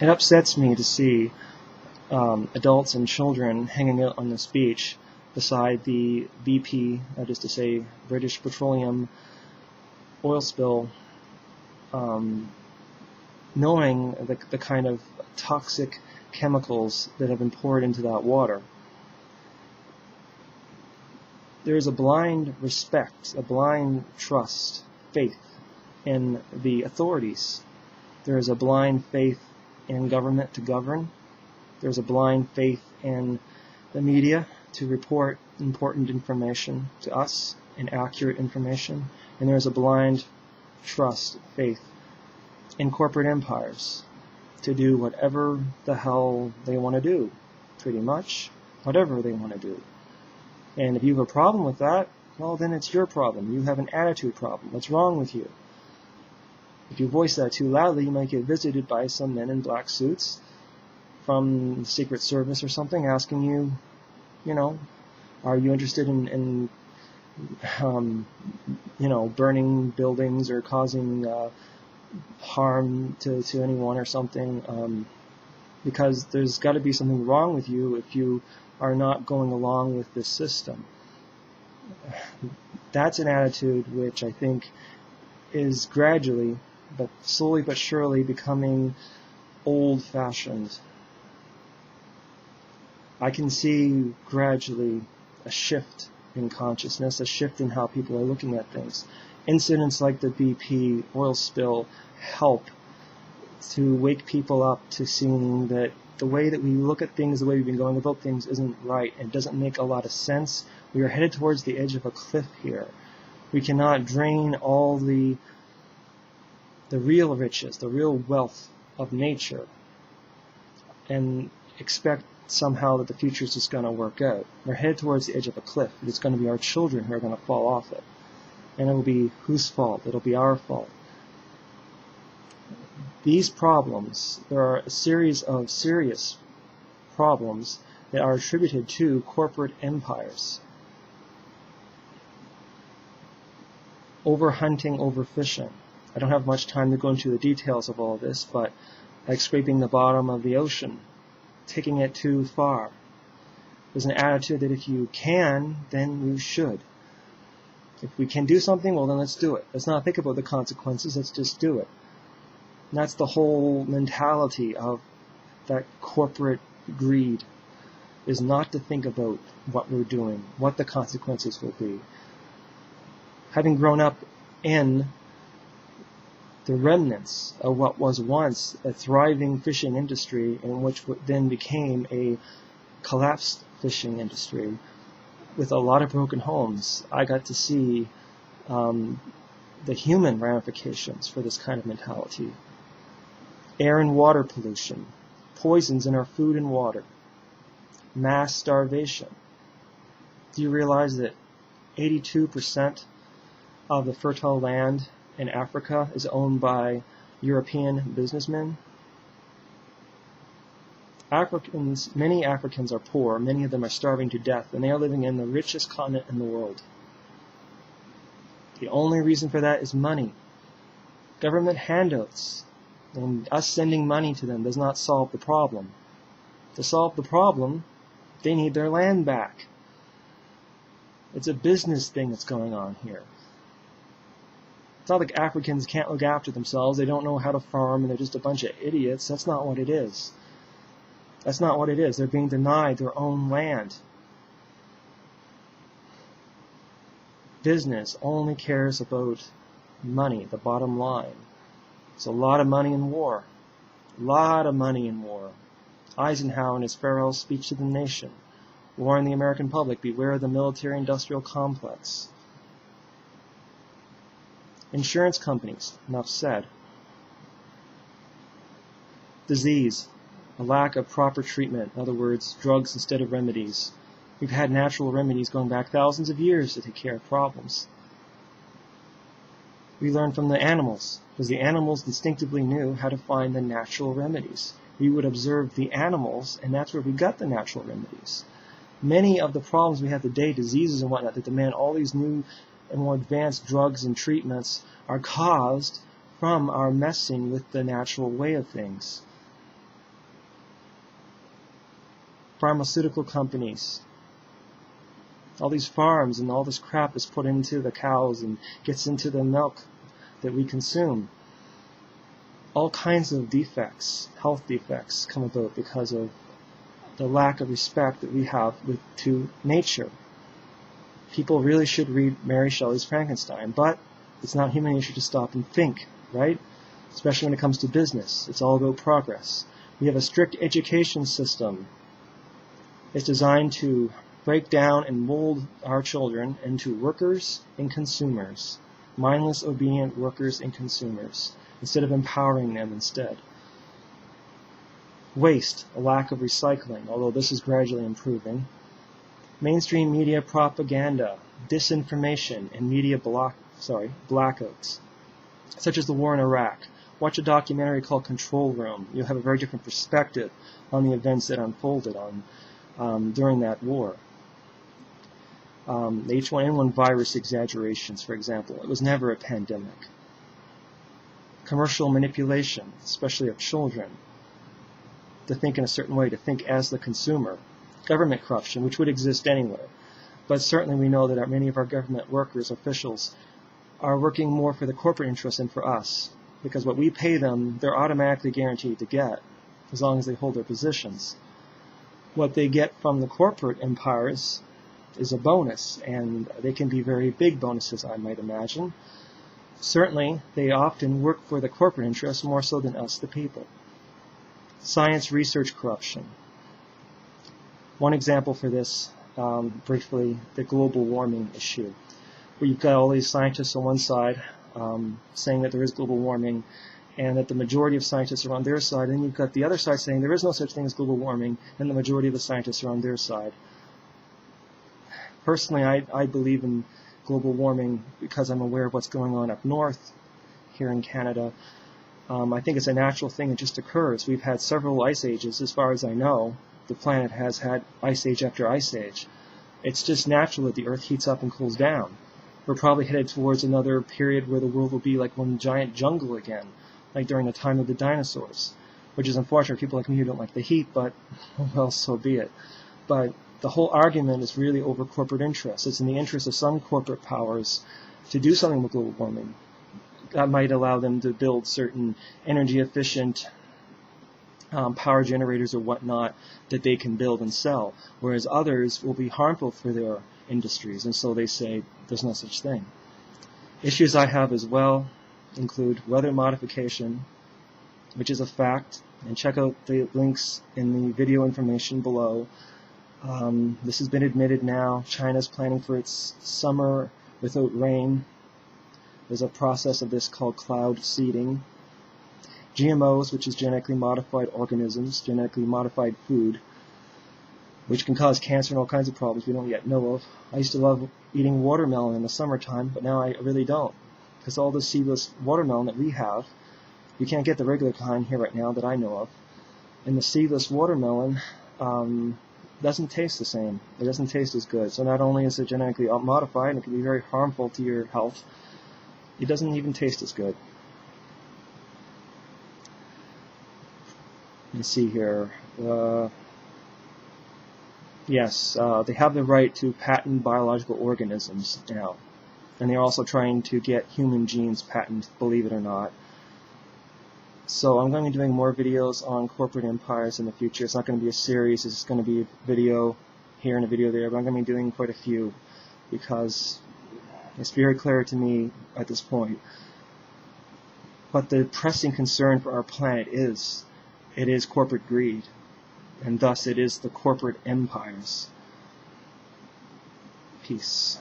It upsets me to see adults and children hanging out on this beach beside the BP, that is to say, British Petroleum oil spill, knowing the kind of toxic chemicals that have been poured into that water. There is a blind respect, a blind trust, faith in the authorities. There is a blind faith in government to govern. There's a blind faith in the media to report important information to us, and accurate information. And there's a blind trust, faith in corporate empires to do whatever the hell they want to do, pretty much, whatever they want to do. And if you have a problem with that, well, then it's your problem. You have an attitude problem. What's wrong with you? If you voice that too loudly, you might get visited by some men in black suits from the Secret Service or something, asking you, are you interested in burning buildings or causing harm to anyone or something? Because there's got to be something wrong with you if you are not going along with this system. That's an attitude which I think is gradually, but slowly but surely, becoming old-fashioned. I can see gradually a shift in consciousness, a shift in how people are looking at things. Incidents like the BP oil spill help to wake people up to seeing that the way that we look at things, the way we've been going about things, isn't right. It doesn't make a lot of sense. We are headed towards the edge of a cliff here. We cannot drain all the real riches, the real wealth of nature, and expect somehow that the future is just going to work out. We're headed towards the edge of a cliff. It's going to be our children who are going to fall off it. And it will be whose fault? It'll be our fault. These problems, there are a series of serious problems that are attributed to corporate empires. Overhunting, overfishing. I don't have much time to go into the details of all of this, but like scraping the bottom of the ocean, taking it too far. There's an attitude that if you can, then you should. If we can do something, well then let's do it. Let's not think about the consequences, let's just do it. And that's the whole mentality of that corporate greed, is not to think about what we're doing, what the consequences will be. Having grown up in the remnants of what was once a thriving fishing industry, and which then became a collapsed fishing industry with a lot of broken homes, I got to see the human ramifications for this kind of mentality. Air and water pollution, poisons in our food and water, mass starvation. Do you realize that 82% of the fertile land in Africa is owned by European businessmen? Many Africans are poor, many of them are starving to death, and they are living in the richest continent in the world. The only reason for that is money. Government handouts and us sending money to them does not solve the problem. To solve the problem, they need their land back. It's a business thing that's going on here. It's not like Africans can't look after themselves, they don't know how to farm, and they're just a bunch of idiots. That's not what it is. That's not what it is. They're being denied their own land. Business only cares about money, the bottom line. There's a lot of money in war. A lot of money in war. Eisenhower in his farewell speech to the nation. Warn the American public, beware of the military-industrial complex. Insurance companies, enough said. Disease, a lack of proper treatment, in other words, drugs instead of remedies. We've had natural remedies going back thousands of years to take care of problems. We learned from the animals, because the animals instinctively knew how to find the natural remedies. We would observe the animals, and that's where we got the natural remedies. Many of the problems we have today, diseases and whatnot, that demand all these new and more advanced drugs and treatments, are caused from our messing with the natural way of things. pharmaceutical companies. All these farms and all this crap is put into the cows and gets into the milk that we consume. All kinds of defects, health defects, come about because of the lack of respect that we have to nature. People really should read Mary Shelley's Frankenstein, but it's not human nature to stop and think, right? Especially when it comes to business. It's all about progress. We have a strict education system. It's designed to break down and mold our children into workers and consumers, mindless, obedient workers and consumers, instead of empowering them instead. Waste, a lack of recycling, although this is gradually improving. Mainstream media propaganda, disinformation, and media blackouts, such as the war in Iraq. Watch a documentary called Control Room. You'll have a very different perspective on the events that unfolded during that war. The H1N1 virus exaggerations, for example. It was never a pandemic. Commercial manipulation, especially of children, to think in a certain way, to think as the consumer. Government corruption, which would exist anywhere. But certainly we know that many of our government workers, officials, are working more for the corporate interest than for us. Because what we pay them, they're automatically guaranteed to get, as long as they hold their positions. What they get from the corporate empires is a bonus, and they can be very big bonuses, I might imagine. Certainly, they often work for the corporate interest more so than us, the people. Science research corruption. One example for this, briefly, the global warming issue, where you've got all these scientists on one side saying that there is global warming, and that the majority of scientists are on their side, and you've got the other side saying there is no such thing as global warming, and the majority of the scientists are on their side. Personally, I believe in global warming because I'm aware of what's going on up north here in Canada. I think it's a natural thing. It just occurs. We've had several ice ages. As far as I know, the planet has had ice age after ice age. It's just natural that the Earth heats up and cools down. We're probably headed towards another period where the world will be like one giant jungle again, like during the time of the dinosaurs, which is unfortunate for people like me who don't like the heat, but, well, so be it. But the whole argument is really over corporate interests. It's in the interest of some corporate powers to do something with global warming. That might allow them to build certain energy-efficient power generators or whatnot that they can build and sell, whereas others will be harmful for their industries, and so they say there's no such thing. Issues I have as well include weather modification, which is a fact, and check out the links in the video information below. This has been admitted now. China's planning for its summer without rain. There's a process of this called cloud seeding. GMOs, which is genetically modified organisms, genetically modified food, which can cause cancer and all kinds of problems we don't yet know of. I used to love eating watermelon in the summertime, but now I really don't. Because all the seedless watermelon that we have, you can't get the regular kind here right now that I know of. And the seedless watermelon doesn't taste the same. It doesn't taste as good. So not only is it genetically modified, and it can be very harmful to your health, it doesn't even taste as good. Let's see here. Yes, they have the right to patent biological organisms now. And they're also trying to get human genes patented, believe it or not. So I'm going to be doing more videos on corporate empires in the future. It's not going to be a series. It's going to be a video here and a video there. But I'm going to be doing quite a few because it's very clear to me at this point what the pressing concern for our planet is. It is corporate greed, and thus it is the corporate empires. Peace.